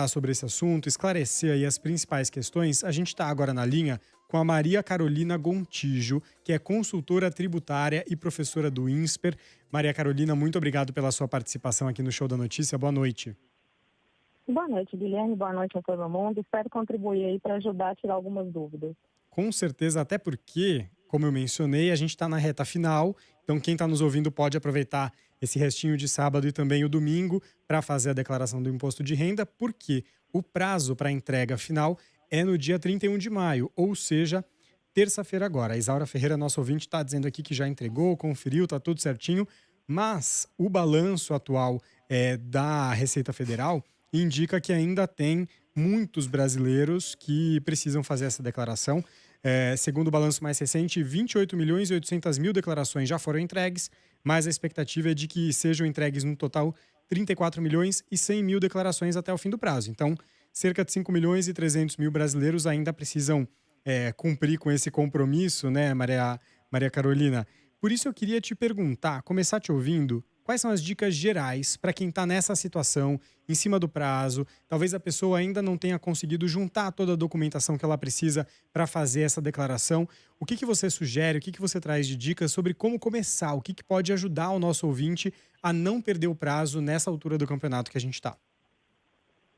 Sobre esse assunto, esclarecer aí as principais questões, a gente está agora na linha com a Maria Carolina Gontijo, que é consultora tributária e professora do INSPER. Maria Carolina, muito obrigado pela sua participação aqui no Show da Notícia. Boa noite. Boa noite, Guilherme. Boa noite a todo mundo. Espero contribuir aí para ajudar a tirar algumas dúvidas. Com certeza, até porque, como eu mencionei, a gente está na reta final, então quem está nos ouvindo pode aproveitar esse restinho de sábado e também o domingo para fazer a declaração do imposto de renda, porque o prazo para a entrega final é no dia 31 de maio, ou seja, terça-feira agora. A Isaura Ferreira, nosso ouvinte, está dizendo aqui que já entregou, conferiu, está tudo certinho, mas o balanço atual da Receita Federal indica que ainda tem muitos brasileiros que precisam fazer essa declaração. Segundo o balanço mais recente, 28 milhões e 800 mil declarações já foram entregues, mas a expectativa é de que sejam entregues no total 34 milhões e 100 mil declarações até o fim do prazo. Então, cerca de 5 milhões e 300 mil brasileiros ainda precisam cumprir com esse compromisso, né, Maria Carolina? Por isso eu queria te perguntar, começar te ouvindo, quais são as dicas gerais para quem está nessa situação, em cima do prazo? Talvez a pessoa ainda não tenha conseguido juntar toda a documentação que ela precisa para fazer essa declaração. O que você sugere, o que você traz de dicas sobre como começar? O que pode ajudar o nosso ouvinte a não perder o prazo nessa altura do campeonato que a gente está?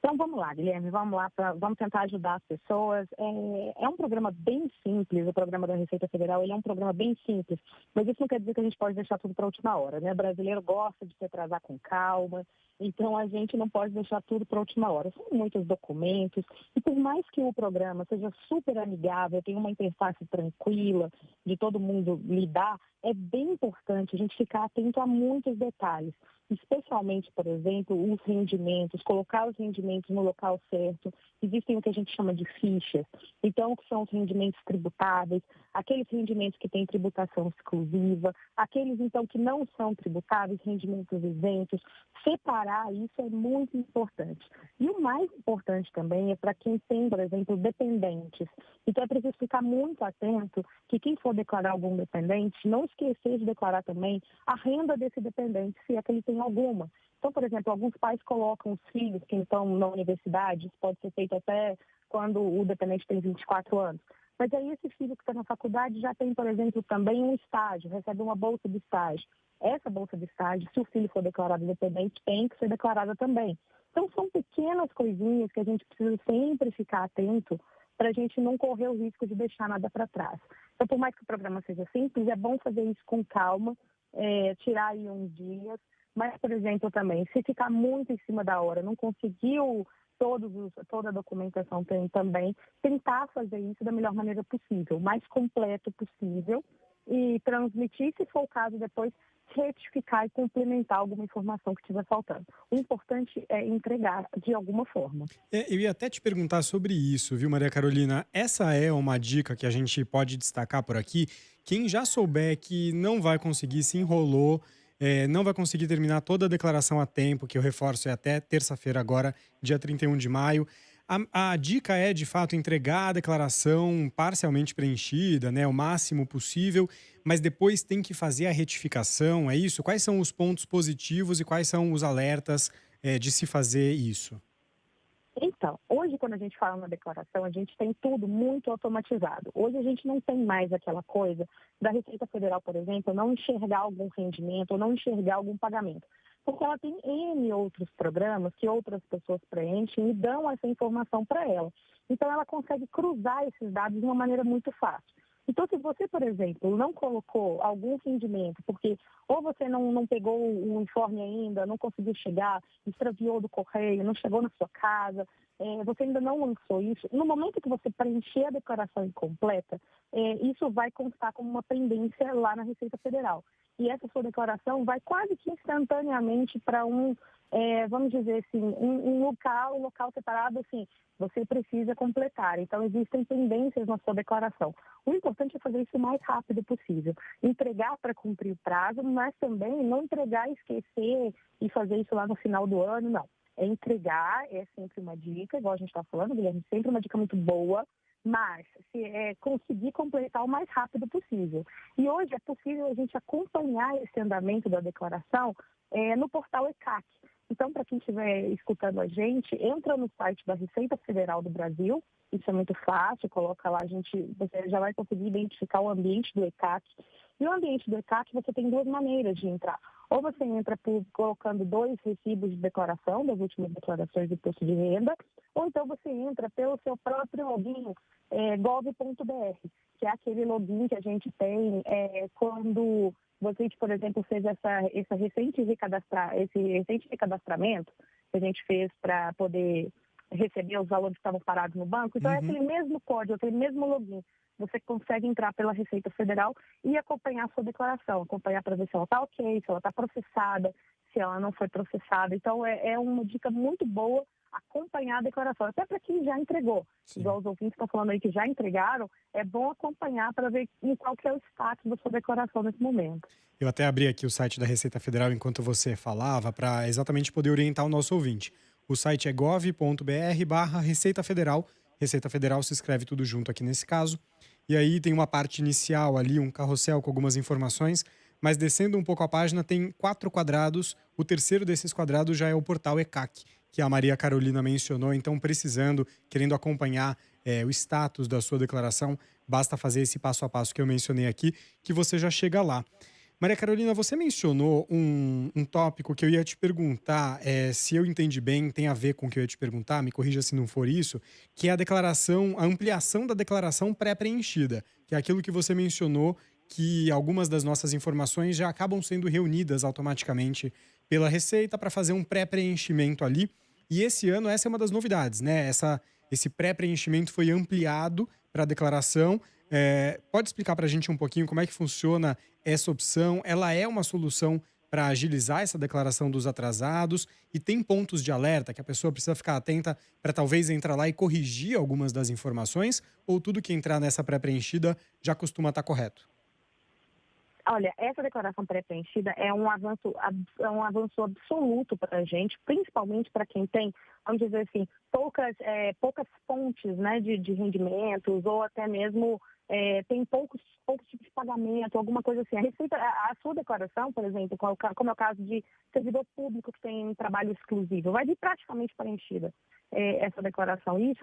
Então vamos lá, Guilherme, vamos lá, vamos tentar ajudar as pessoas. É um programa bem simples, o programa da Receita Federal, ele é um programa bem simples, mas isso não quer dizer que a gente pode deixar tudo para a última hora, né? O brasileiro gosta de se atrasar com calma, então a gente não pode deixar tudo para a última hora. São muitos documentos, e por mais que o programa seja super amigável, tenha uma interface tranquila, de todo mundo lidar, é bem importante a gente ficar atento a muitos detalhes, especialmente, por exemplo, os rendimentos, colocar os rendimentos no local certo. Existem o que a gente chama de fichas, então, que são os rendimentos tributáveis, aqueles rendimentos que têm tributação exclusiva, aqueles, então, que não são tributáveis, rendimentos isentos. Separar isso é muito importante. E o mais importante também é para quem tem, por exemplo, dependentes. Então, é preciso ficar muito atento que quem for declarar algum dependente, não esquecer de declarar também a renda desse dependente, se é que ele tem alguma. Então, por exemplo, alguns pais colocam os filhos que estão na universidade, isso pode ser feito até quando o dependente tem 24 anos. Mas aí esse filho que está na faculdade já tem, por exemplo, também um estágio, recebe uma bolsa de estágio. Essa bolsa de estágio, se o filho for declarado dependente, tem que ser declarada também. Então, são pequenas coisinhas que a gente precisa sempre ficar atento para a gente não correr o risco de deixar nada para trás. Então, por mais que o programa seja simples, é bom fazer isso com calma, tirar aí uns dias, mas, por exemplo, também, se ficar muito em cima da hora, não conseguiu toda a documentação tem também, tentar fazer isso da melhor maneira possível, o mais completo possível, e transmitir, se for o caso, depois retificar e complementar alguma informação que estiver faltando. O importante é entregar de alguma forma. Eu ia até te perguntar sobre isso, viu, Maria Carolina? Essa é uma dica que a gente pode destacar por aqui. Quem já souber que não vai conseguir, se enrolou, não vai conseguir terminar toda a declaração a tempo, que eu reforço é até terça-feira agora, dia 31 de maio. A dica é, de fato, entregar a declaração parcialmente preenchida, né, o máximo possível, mas depois tem que fazer a retificação, é isso? Quais são os pontos positivos e quais são os alertas, de se fazer isso? Então, hoje quando a gente fala na declaração, a gente tem tudo muito automatizado. Hoje a gente não tem mais aquela coisa da Receita Federal, por exemplo, não enxergar algum rendimento ou não enxergar algum pagamento. Porque ela tem N outros programas que outras pessoas preenchem e dão essa informação para ela. Então, ela consegue cruzar esses dados de uma maneira muito fácil. Então, se você, por exemplo, não colocou algum rendimento, porque ou você não pegou o informe ainda, não conseguiu chegar, extraviou do correio, não chegou na sua casa, você ainda não lançou isso, no momento que você preencher a declaração incompleta, isso vai constar como uma pendência lá na Receita Federal. E essa sua declaração vai quase que instantaneamente para vamos dizer assim, um local separado, assim, você precisa completar. Então, existem pendências na sua declaração. O importante é fazer isso o mais rápido possível. Entregar para cumprir o prazo, mas também não entregar e esquecer e fazer isso lá no final do ano, não. É entregar, é sempre uma dica, igual a gente está falando, Guilherme, sempre uma dica muito boa, mas conseguir completar o mais rápido possível. E hoje é possível a gente acompanhar esse andamento da declaração no portal ECAC. Então, para quem estiver escutando a gente, entra no site da Receita Federal do Brasil, isso é muito fácil, coloca lá, você já vai conseguir identificar o ambiente do ECAC. E o ambiente do ECAC você tem duas maneiras de entrar. Ou você entra colocando 2 recibos de declaração das últimas declarações de imposto de renda, ou então você entra pelo seu próprio login, gov.br, que é aquele login que a gente tem quando você, por exemplo, fez esse recente recadastramento que a gente fez para poder receber os valores que estavam parados no banco. Então, é aquele mesmo código, aquele mesmo login. Você consegue entrar pela Receita Federal e acompanhar a sua declaração, acompanhar para ver se ela está ok, se ela está processada, se ela não foi processada. Então, é uma dica muito boa acompanhar a declaração, até para quem já entregou. Sim. Igual os ouvintes estão falando aí que já entregaram, é bom acompanhar para ver em qual que é o status da sua declaração nesse momento. Eu até abri aqui o site da Receita Federal enquanto você falava, para exatamente poder orientar o nosso ouvinte. O site é gov.br/Receita Federal. Receita Federal se escreve tudo junto aqui nesse caso. E aí tem uma parte inicial ali, um carrossel com algumas informações, mas descendo um pouco a página tem 4 quadrados. O terceiro desses quadrados já é o portal ECAC, que a Maria Carolina mencionou. Então, precisando, querendo acompanhar o status da sua declaração, basta fazer esse passo a passo que eu mencionei aqui, que você já chega lá. Maria Carolina, você mencionou um tópico que eu ia te perguntar, se eu entendi bem, tem a ver com o que eu ia te perguntar, me corrija se não for isso, que é a ampliação da declaração pré-preenchida, que é aquilo que você mencionou, que algumas das nossas informações já acabam sendo reunidas automaticamente pela Receita para fazer um pré-preenchimento ali. E esse ano essa é uma das novidades, né? Esse pré-preenchimento foi ampliado para a declaração. Pode explicar para a gente um pouquinho como é que funciona essa opção? Ela é uma solução para agilizar essa declaração dos atrasados e tem pontos de alerta que a pessoa precisa ficar atenta para talvez entrar lá e corrigir algumas das informações, ou tudo que entrar nessa pré-preenchida já costuma estar correto? Olha, essa declaração pré-preenchida é um avanço absoluto para a gente, principalmente para quem tem, vamos dizer assim, poucas fontes, né, de rendimentos, ou até mesmo tem poucos tipos de pagamento, alguma coisa assim. A sua declaração, por exemplo, como é o caso de servidor público que tem trabalho exclusivo, vai vir praticamente preenchida essa declaração. E isso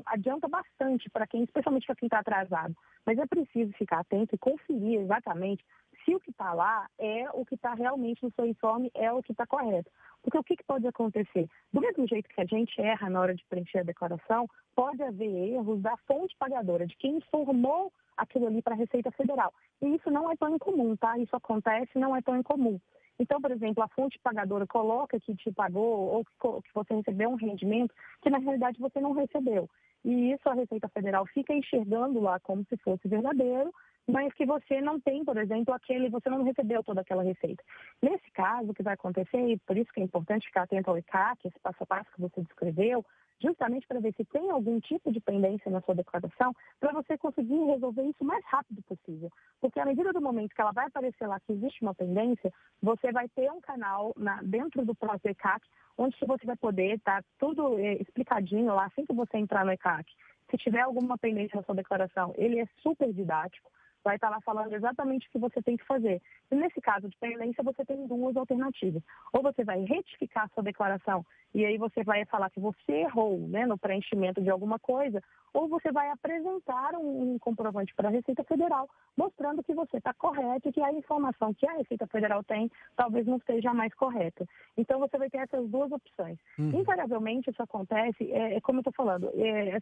adianta bastante para quem, especialmente para quem está atrasado. Mas é preciso ficar atento e conferir exatamente se o que está lá é o que está realmente no seu informe, é o que está correto. Porque o que pode acontecer? Do mesmo jeito que a gente erra na hora de preencher a declaração, pode haver erros da fonte pagadora, de quem informou aquilo ali para a Receita Federal. E isso não é tão incomum, tá? Isso acontece, não é tão incomum. Então, por exemplo, a fonte pagadora coloca que te pagou ou que você recebeu um rendimento que, na realidade, você não recebeu. E isso a Receita Federal fica enxergando lá como se fosse verdadeiro, mas que você não tem, por exemplo, você não recebeu toda aquela receita. Nesse caso, o que vai acontecer, e por isso que é importante ficar atento ao ECAC, esse passo a passo que você descreveu, justamente para ver se tem algum tipo de pendência na sua declaração, para você conseguir resolver isso o mais rápido possível. Porque à medida do momento que ela vai aparecer lá que existe uma pendência, você vai ter um canal dentro do próprio ECAC, onde você vai poder estar tudo explicadinho lá, assim que você entrar no ECAC. Se tiver alguma pendência na sua declaração, ele é super didático. Vai estar lá falando exatamente o que você tem que fazer. E nesse caso de pendência, você tem 2 alternativas. Ou você vai retificar a sua declaração e aí você vai falar que você errou, né, no preenchimento de alguma coisa, ou você vai apresentar um comprovante para a Receita Federal mostrando que você está correto e que a informação que a Receita Federal tem talvez não esteja mais correta. Então, você vai ter essas 2 opções. Invariavelmente, isso acontece, como eu estou falando,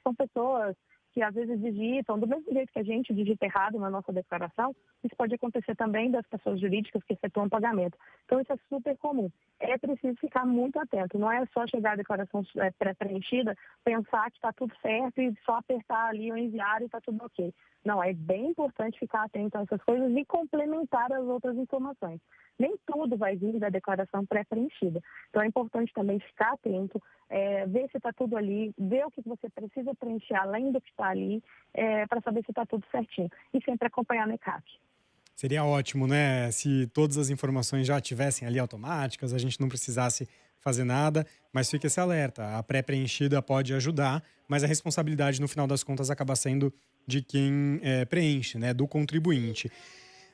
são pessoas que às vezes digitam, do mesmo jeito que a gente digita errado na nossa declaração, isso pode acontecer também das pessoas jurídicas que efetuam pagamento. Então, isso é super comum. É preciso ficar muito atento. Não é só chegar a declaração pré-preenchida, pensar que está tudo certo e só apertar ali o enviar e está tudo ok. Não, é bem importante ficar atento a essas coisas e complementar as outras informações. Nem tudo vai vir da declaração pré-preenchida. Então, é importante também ficar atento, ver se está tudo ali, ver o que você precisa preencher além do que está ali, para saber se está tudo certinho. E sempre acompanhar no ECAC. Seria ótimo, né? Se todas as informações já estivessem ali automáticas, a gente não precisasse fazer nada, mas fica esse alerta. A pré-preenchida pode ajudar, mas a responsabilidade, no final das contas, acaba sendo de quem preenche, né? Do contribuinte.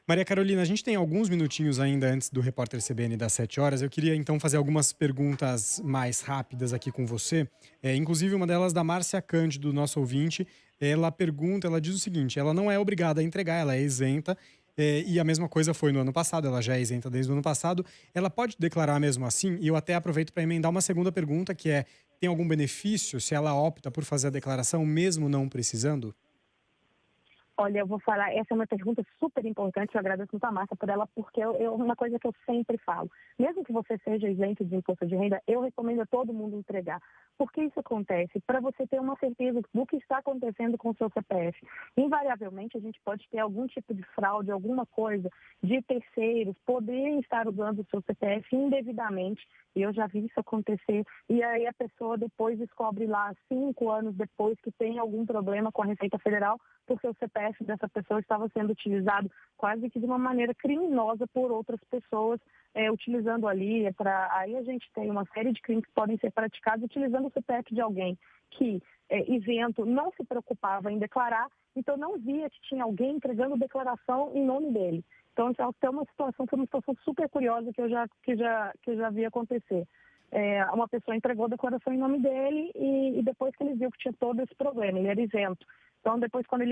Maria Carolina, a gente tem alguns minutinhos ainda antes do repórter CBN das 7 horas. Eu queria então fazer algumas perguntas mais rápidas aqui com você. Inclusive uma delas da Márcia Cândido, nosso ouvinte. Ela pergunta, ela diz o seguinte: ela não é obrigada a entregar, ela é isenta. E a mesma coisa foi no ano passado, ela já é isenta desde o ano passado. Ela pode declarar mesmo assim? E eu até aproveito para emendar uma segunda pergunta, que é: tem algum benefício se ela opta por fazer a declaração mesmo não precisando? Olha, eu vou falar, essa é uma pergunta super importante, eu agradeço muito a Márcia por ela, porque uma coisa que eu sempre falo, mesmo que você seja isento de imposto de renda, eu recomendo a todo mundo entregar. Por que isso acontece? Para você ter uma certeza do que está acontecendo com o seu CPF. Invariavelmente, a gente pode ter algum tipo de fraude, alguma coisa de terceiros poderem estar usando o seu CPF indevidamente, e eu já vi isso acontecer, e aí a pessoa depois descobre lá, 5 anos depois, que tem algum problema com a Receita Federal, porque o CPF dessa pessoa estava sendo utilizado quase que de uma maneira criminosa por outras pessoas, utilizando ali aí a gente tem uma série de crimes que podem ser praticados utilizando o CPF de alguém que, isento, não se preocupava em declarar, então não via que tinha alguém entregando declaração em nome dele. Então, isso é uma situação que é uma situação super curiosa que eu já vi acontecer. Uma pessoa entregou a declaração em nome dele e depois que ele viu que tinha todo esse problema, ele era isento. Então, depois, quando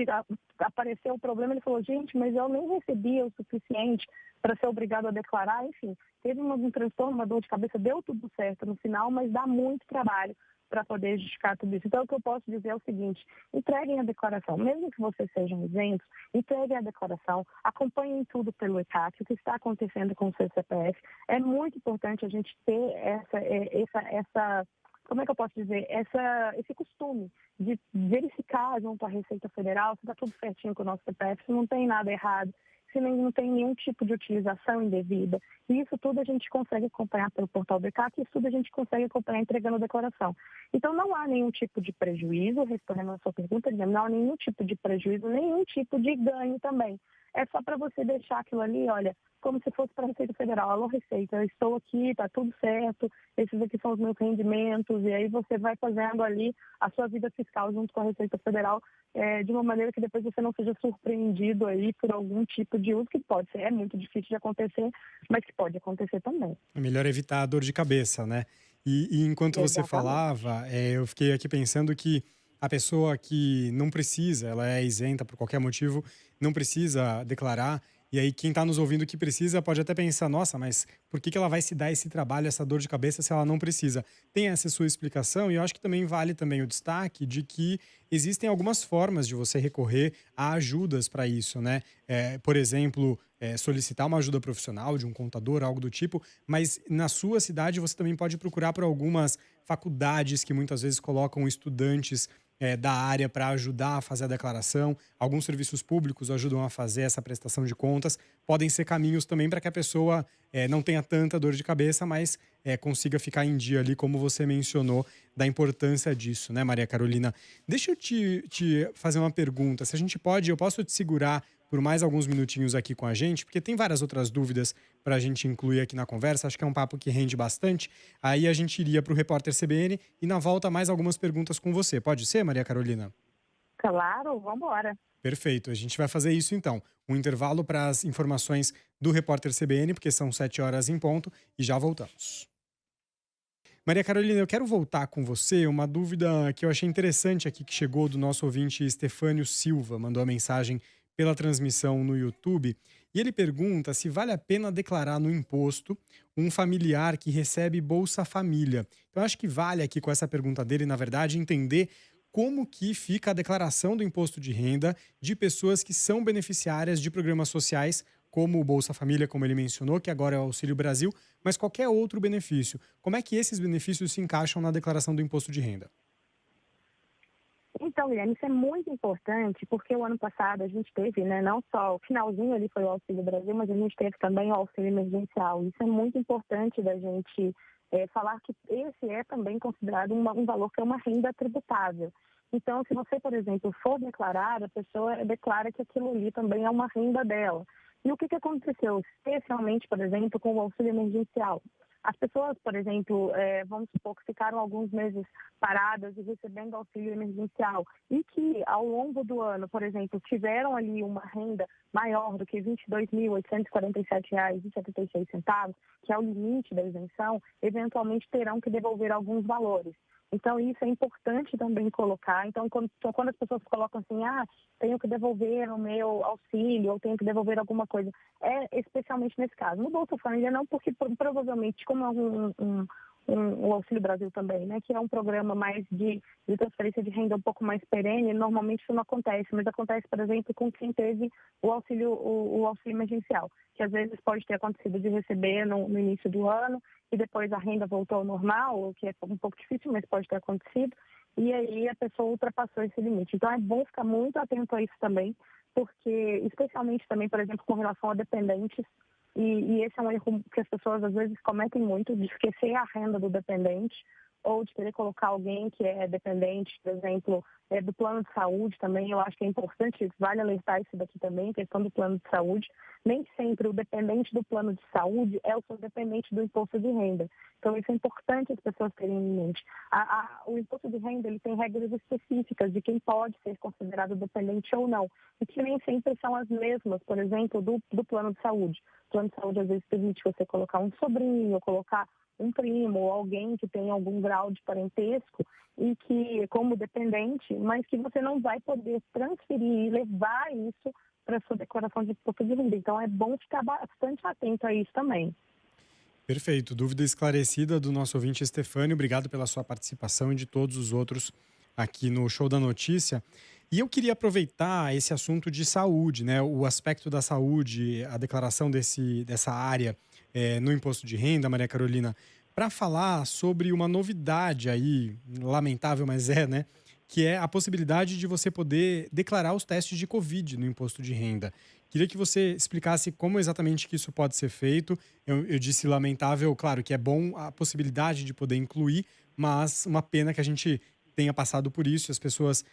apareceu o problema, ele falou: gente, mas eu nem recebia o suficiente para ser obrigado a declarar. Enfim, teve um transtorno, uma dor de cabeça, deu tudo certo no final, mas dá muito trabalho para poder justificar tudo isso. Então, o que eu posso dizer é o seguinte: entreguem a declaração. Mesmo que vocês sejam isentos, entreguem a declaração, acompanhem tudo pelo ECAC, o que está acontecendo com o seu CPF. É muito importante a gente ter essa como é que eu posso dizer, esse costume de verificar junto à Receita Federal se está tudo certinho com o nosso CPF, se não tem nada errado, se não tem nenhum tipo de utilização indevida. E isso tudo a gente consegue acompanhar pelo portal do ECAC, e isso tudo a gente consegue acompanhar entregando a declaração. Então, não há nenhum tipo de prejuízo, respondendo a sua pergunta, não há nenhum tipo de prejuízo, nenhum tipo de ganho também. É só para você deixar aquilo ali, olha, como se fosse para a Receita Federal. Alô, Receita, eu estou aqui, está tudo certo, esses aqui são os meus rendimentos, e aí você vai fazendo ali a sua vida fiscal junto com a Receita Federal, de uma maneira que depois você não seja surpreendido aí por algum tipo de uso, que pode ser, é muito difícil de acontecer, mas que pode acontecer também. É melhor evitar a dor de cabeça, né? E enquanto você Exatamente. falava, eu fiquei aqui pensando que a pessoa que não precisa, ela é isenta por qualquer motivo, não precisa declarar. E aí, quem está nos ouvindo que precisa pode até pensar: nossa, mas por que ela vai se dar esse trabalho, essa dor de cabeça, se ela não precisa? Tem essa sua explicação, e eu acho que também vale também o destaque de que existem algumas formas de você recorrer a ajudas para isso, né? Por exemplo, solicitar uma ajuda profissional de um contador, algo do tipo, mas na sua cidade você também pode procurar por algumas faculdades que muitas vezes colocam estudantes da área para ajudar a fazer a declaração. Alguns serviços públicos ajudam a fazer essa prestação de contas. Podem ser caminhos também para que a pessoa não tenha tanta dor de cabeça, mas consiga ficar em dia ali, como você mencionou, da importância disso, né, Maria Carolina? Deixa eu te fazer uma pergunta. Se a gente pode, eu posso te segurar por mais alguns minutinhos aqui com a gente, porque tem várias outras dúvidas para a gente incluir aqui na conversa. Acho que é um papo que rende bastante. Aí a gente iria para o repórter CBN e na volta mais algumas perguntas com você. Pode ser, Maria Carolina? Claro, vamos embora. Perfeito, a gente vai fazer isso então. Um intervalo para as informações do repórter CBN, porque são 7 horas em ponto, e já voltamos. Maria Carolina, eu quero voltar com você uma dúvida que eu achei interessante aqui que chegou do nosso ouvinte Estefânio Silva, mandou a mensagem pela transmissão no YouTube, e ele pergunta se vale a pena declarar no imposto um familiar que recebe Bolsa Família. Então, eu acho que vale aqui com essa pergunta dele, na verdade, entender como que fica a declaração do imposto de renda de pessoas que são beneficiárias de programas sociais, como o Bolsa Família, como ele mencionou, que agora é o Auxílio Brasil, mas qualquer outro benefício. Como é que esses benefícios se encaixam na declaração do imposto de renda? Então, Guilherme, isso é muito importante, porque o ano passado a gente teve, né, não só o finalzinho ali foi o Auxílio Brasil, mas a gente teve também o auxílio emergencial. Isso é muito importante da gente falar que esse é também considerado um valor que é uma renda tributável. Então, se você, por exemplo, for declarar, a pessoa declara que aquilo ali também é uma renda dela. E o que aconteceu, especialmente, por exemplo, com o auxílio emergencial? As pessoas, por exemplo, vamos supor que ficaram alguns meses paradas e recebendo auxílio emergencial e que ao longo do ano, por exemplo, tiveram ali uma renda maior do que R$ 22.847,76, que é o limite da isenção, eventualmente terão que devolver alguns valores. Então, isso é importante também colocar. Então, quando as pessoas colocam assim, tenho que devolver o meu auxílio ou tenho que devolver alguma coisa, especialmente nesse caso. No Bolsa Família não, porque provavelmente, como é o Auxílio Brasil também, né, que é um programa mais de transferência de renda um pouco mais perene, normalmente isso não acontece, mas acontece, por exemplo, com quem teve o auxílio emergencial, que às vezes pode ter acontecido de receber no início do ano e depois a renda voltou ao normal, o que é um pouco difícil, mas pode ter acontecido, e aí a pessoa ultrapassou esse limite. Então é bom ficar muito atento a isso também, porque, especialmente também, por exemplo, com relação a dependentes, e esse é um erro que as pessoas às vezes cometem muito, de esquecer a renda do dependente ou de querer colocar alguém que é dependente, por exemplo, do plano de saúde também. Eu acho que é importante, vale alertar isso daqui também, questão do plano de saúde. Nem sempre o dependente do plano de saúde é o seu dependente do imposto de renda. Então, isso é importante as pessoas terem em mente. O imposto de renda ele tem regras específicas de quem pode ser considerado dependente ou não, e que nem sempre são as mesmas, por exemplo, do plano de saúde. O plano de saúde, às vezes, permite você colocar um sobrinho, colocar um primo ou alguém que tem algum grau de parentesco e que, como dependente, mas que você não vai poder transferir e levar isso para a sua declaração de imposto de renda. Então, é bom ficar bastante atento a isso também. Perfeito. Dúvida esclarecida do nosso ouvinte Estefânio. Obrigado pela sua participação e de todos os outros aqui no Show da Notícia. E eu queria aproveitar esse assunto de saúde, né? O aspecto da saúde, a declaração dessa área no imposto de renda, Maria Carolina, para falar sobre uma novidade aí, lamentável, mas né? Que é a possibilidade de você poder declarar os testes de Covid no imposto de renda. Queria que você explicasse como exatamente que isso pode ser feito. Eu disse lamentável, claro que é bom a possibilidade de poder incluir, mas uma pena que a gente tenha passado por isso, e as pessoas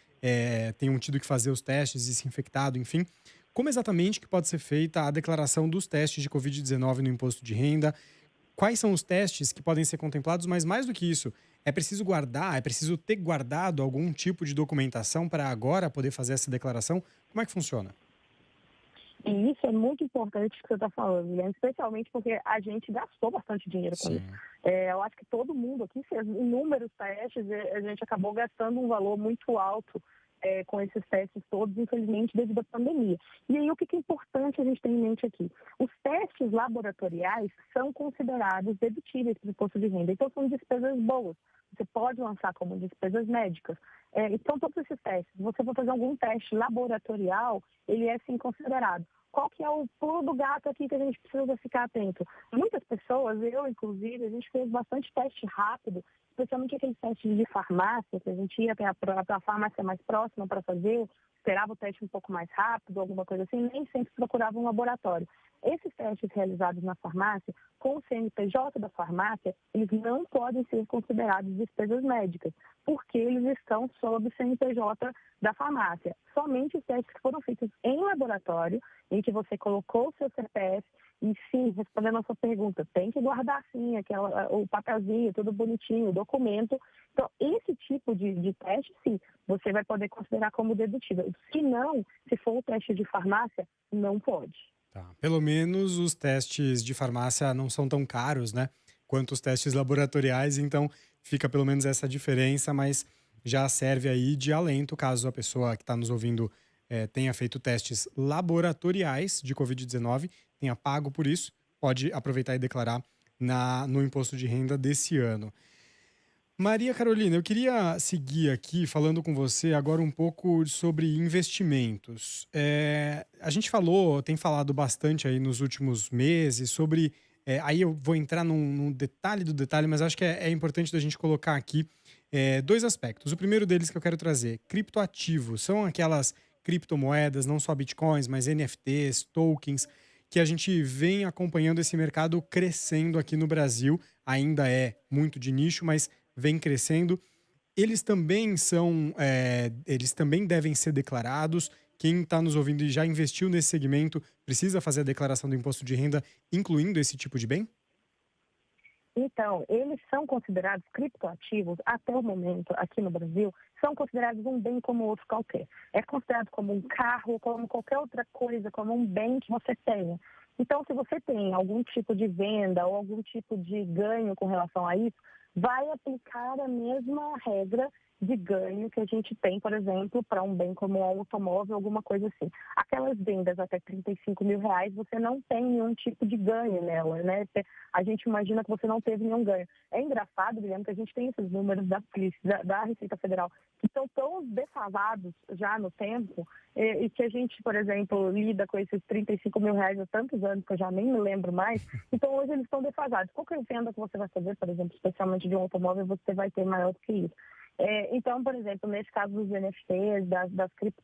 tenham tido que fazer os testes e se infectado, enfim. Como exatamente que pode ser feita a declaração dos testes de Covid-19 no imposto de renda? Quais são os testes que podem ser contemplados? Mas mais do que isso, é preciso guardar, é preciso ter guardado algum tipo de documentação para agora poder fazer essa declaração? Como é que funciona? E isso é muito importante que você está falando, Guilherme, especialmente porque a gente gastou bastante dinheiro com isso. Sim. Eu acho que todo mundo aqui fez inúmeros testes e a gente acabou gastando um valor muito alto com esses testes todos, infelizmente, devido à pandemia. E aí, o que é importante a gente ter em mente aqui? Os testes laboratoriais são considerados dedutíveis para o imposto de renda, então são despesas boas. Você pode lançar como despesas médicas. Então, todos esses testes, se você for fazer algum teste laboratorial, ele é sim considerado. Qual que é o pulo do gato aqui que a gente precisa ficar atento? Muitas pessoas, eu inclusive, a gente fez bastante teste rápido, especialmente aqueles testes de farmácia, que a gente ia até a farmácia mais próxima para fazer, esperava o teste um pouco mais rápido, alguma coisa assim, nem sempre procurava um laboratório. Esses testes realizados na farmácia, com o CNPJ da farmácia, eles não podem ser considerados despesas médicas, porque eles estão sob o CNPJ da farmácia. Somente os testes que foram feitos em laboratório, em que você colocou o seu CPF, e sim, respondendo a sua pergunta, tem que guardar sim o papelzinho, tudo bonitinho, o documento. Então, esse tipo de teste, sim, você vai poder considerar como dedutível. Se não, se for o teste de farmácia, não pode. Tá. Pelo menos os testes de farmácia não são tão caros, né? Quanto os testes laboratoriais, então fica pelo menos essa diferença, mas já serve aí de alento caso a pessoa que está nos ouvindo tenha feito testes laboratoriais de Covid-19, tenha pago por isso, pode aproveitar e declarar no imposto de renda desse ano. Maria Carolina, eu queria seguir aqui falando com você agora um pouco sobre investimentos. A gente tem falado bastante aí nos últimos meses sobre. Aí eu vou entrar num detalhe do detalhe, mas acho que é importante da gente colocar aqui dois aspectos. O primeiro deles que eu quero trazer: criptoativos. São aquelas criptomoedas, não só bitcoins, mas NFTs, tokens, que a gente vem acompanhando esse mercado crescendo aqui no Brasil. Ainda é muito de nicho, mas vem crescendo. Eles também devem ser declarados. Quem está nos ouvindo e já investiu nesse segmento precisa fazer a declaração do imposto de renda, incluindo esse tipo de bem? Então, eles são considerados criptoativos, até o momento, aqui no Brasil, são considerados um bem como outro qualquer. É considerado como um carro, como qualquer outra coisa, como um bem que você tenha. Então, se você tem algum tipo de venda ou algum tipo de ganho com relação a isso, vai aplicar a mesma regra de ganho que a gente tem, por exemplo, para um bem como um automóvel, alguma coisa assim. Aquelas vendas até R$ 35.000, você não tem nenhum tipo de ganho nela, né? A gente imagina que você não teve nenhum ganho. É engraçado, Guilherme, que a gente tem esses números da Receita Federal que estão tão defasados já no tempo e que a gente, por exemplo, lida com esses R$ 35.000 há tantos anos que eu já nem me lembro mais. Então, hoje eles estão defasados. Qualquer venda que você vai fazer, por exemplo, especialmente de um automóvel, você vai ter maior do que isso. Então, por exemplo, nesse caso dos NFTs,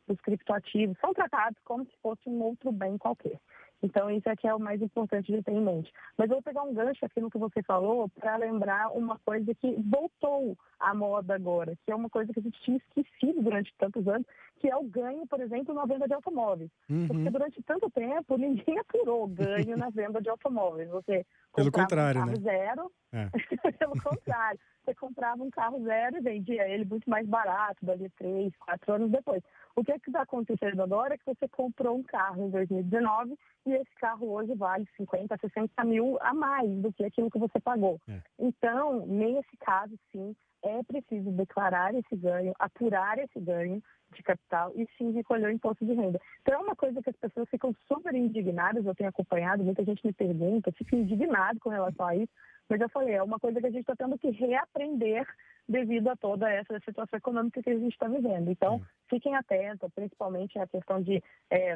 dos criptoativos, são tratados como se fosse um outro bem qualquer. Então, isso aqui é o mais importante de ter em mente. Mas eu vou pegar um gancho aqui no que você falou para lembrar uma coisa que voltou à moda agora, que é uma coisa que a gente tinha esquecido durante tantos anos, que é o ganho, por exemplo, na venda de automóveis. Porque durante tanto tempo, ninguém apurou ganho na venda de automóveis. Você Pelo comprava um contrário, carro né? zero, É. pelo contrário. Você comprava um carro zero e vendia ele muito mais barato, dali 3, 4 anos depois. O que está acontecendo agora é que você comprou um carro em 2019 e esse carro hoje vale 50, 60 mil a mais do que aquilo que você pagou. É. Então, nesse caso, sim, é preciso declarar esse ganho, apurar esse ganho de capital e sim recolher o imposto de renda. Então, é uma coisa que as pessoas ficam super indignadas, eu tenho acompanhado, muita gente me pergunta, fica indignado com relação a isso, mas eu falei, é uma coisa que a gente está tendo que reaprender devido a toda essa situação econômica que a gente está vivendo. Então, fiquem atentos, principalmente a questão de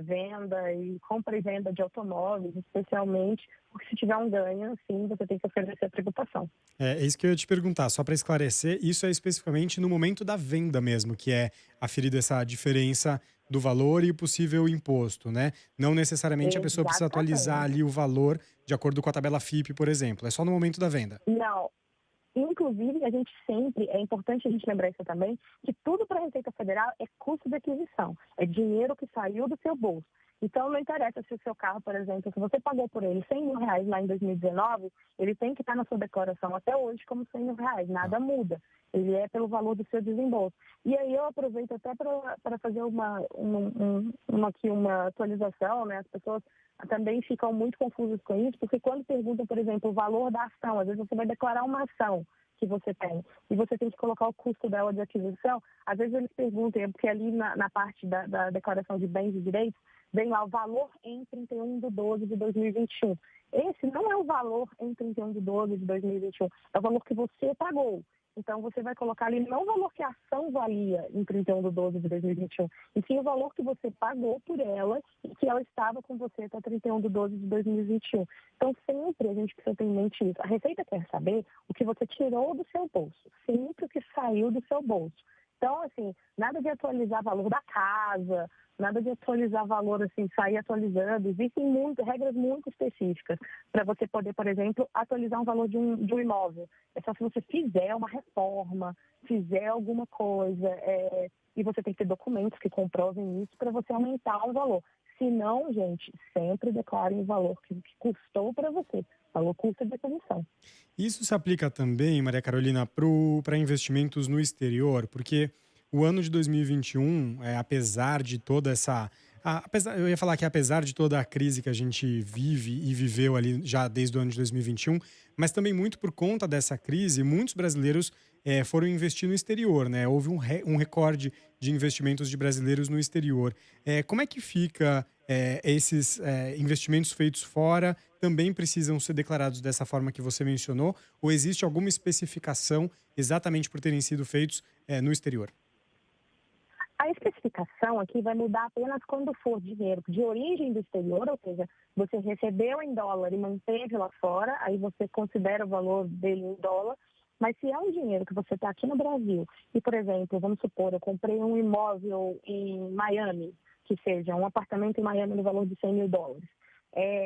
venda e compra e venda de automóveis, especialmente, porque se tiver um ganho, sim, você tem que oferecer a tributação. É isso que eu ia te perguntar, só para esclarecer, isso é especificamente no momento da venda mesmo, que é aferida essa diferença do valor e o possível imposto, né? Não necessariamente a pessoa precisa atualizar Exatamente. ali o valor de acordo com a tabela FIPE, por exemplo. É só no momento da venda. Não. Inclusive, a gente sempre, é importante a gente lembrar isso também, que tudo para a Receita Federal é custo de aquisição, é dinheiro que saiu do seu bolso. Então, não interessa se o seu carro, por exemplo, se você pagou por ele R$ 100.000 lá em 2019, ele tem que estar na sua declaração até hoje como R$ 100.000, nada muda. Ele é pelo valor do seu desembolso. E aí eu aproveito até para fazer uma atualização, né? As pessoas também ficam muito confusas com isso, porque quando perguntam, por exemplo, o valor da ação, às vezes você vai declarar uma ação que você tem e você tem que colocar o custo dela de aquisição, às vezes eles perguntam, porque ali na parte da declaração de bens e direitos, vem lá o valor em 31/12/2021. Esse não é o valor em 31/12/2021, é o valor que você pagou. Então, você vai colocar ali não o valor que a ação valia em 31/12/2021, e sim o valor que você pagou por ela e que ela estava com você até 31/12/2021. Então, sempre a gente precisa ter em mente isso. A Receita quer saber o que você tirou do seu bolso, sempre o que saiu do seu bolso. Então, assim, nada de atualizar valor da casa, nada de atualizar valor, assim, sair atualizando. Existem regras muito específicas para você poder, por exemplo, atualizar um valor de um imóvel. É só se você fizer uma reforma, fizer alguma coisa, e você tem que ter documentos que comprovem isso para você aumentar o valor. Se não, gente, sempre declarem o valor que custou para você. Valor custo de aquisição. Isso se aplica também, Maria Carolina, para investimentos no exterior, porque o ano de 2021, apesar de toda essa. Eu ia falar que apesar de toda a crise que a gente vive e viveu ali já desde o ano de 2021, mas também muito por conta dessa crise, muitos brasileiros foram investir no exterior, né? Houve um recorde de investimentos de brasileiros no exterior. Como é que fica esses investimentos feitos fora? Também precisam ser declarados dessa forma que você mencionou? Ou existe alguma especificação exatamente por terem sido feitos no exterior? A especificação aqui vai mudar apenas quando for dinheiro de origem do exterior, ou seja, você recebeu em dólar e manteve lá fora, aí você considera o valor dele em dólar. Mas se é um dinheiro que você está aqui no Brasil e, por exemplo, vamos supor, eu comprei um imóvel em Miami, que seja um apartamento em Miami no valor de US$ 100.000.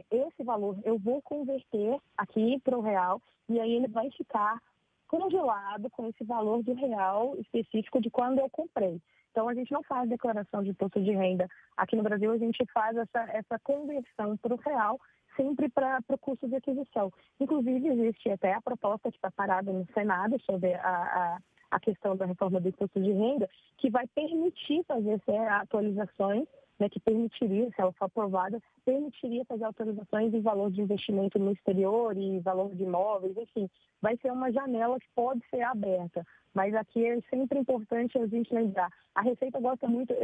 Esse valor eu vou converter aqui para o real e aí ele vai ficar congelado com esse valor de real específico de quando eu comprei. Então, a gente não faz declaração de imposto de renda aqui no Brasil, a gente faz essa conversão para o real sempre para o custo de aquisição. Inclusive, existe até a proposta que está parada no Senado sobre a questão da reforma do imposto de renda, que vai permitir fazer atualizações, né, que permitiria, se ela for aprovada, permitiria fazer atualizações de valor de investimento no exterior e valor de imóveis, enfim, vai ser uma janela que pode ser aberta. Mas aqui é sempre importante a gente lembrar. A Receita gosta muito,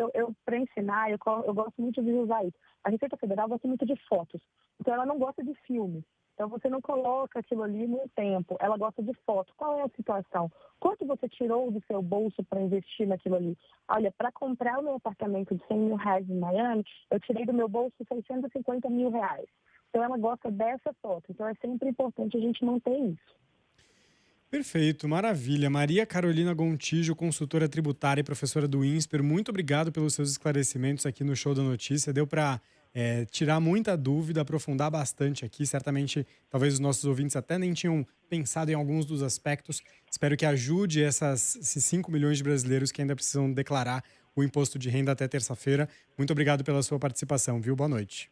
para ensinar, eu gosto muito de usar isso. A Receita Federal gosta muito de fotos, então ela não gosta de filmes. Então, você não coloca aquilo ali no tempo. Ela gosta de foto. Qual é a situação? Quanto você tirou do seu bolso para investir naquilo ali? Olha, para comprar o meu apartamento de 100 mil reais em Miami, eu tirei do meu bolso 650 mil reais. Então, ela gosta dessa foto. Então, é sempre importante a gente manter isso. Perfeito, maravilha. Maria Carolina Gontijo, consultora tributária e professora do INSPER, muito obrigado pelos seus esclarecimentos aqui no Show da Notícia. Deu para tirar muita dúvida, aprofundar bastante aqui. Certamente, talvez os nossos ouvintes até nem tinham pensado em alguns dos aspectos. Espero que ajude esses 5 milhões de brasileiros que ainda precisam declarar o imposto de renda até terça-feira. Muito obrigado pela sua participação, viu? Boa noite.